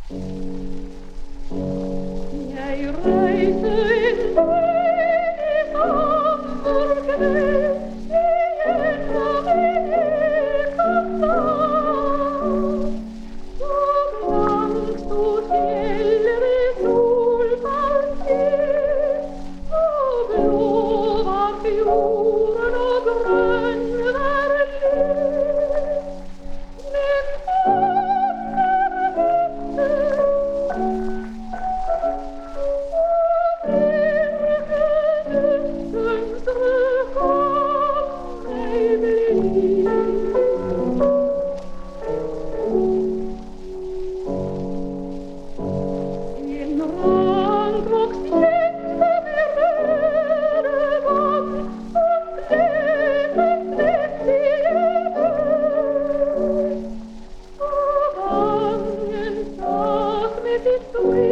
Jij reisde in mijn amber geweest, jij zag ik vandaan. Zo langs tu ciel sul partier, o blu var fioren och grön var skyn. Men It's the way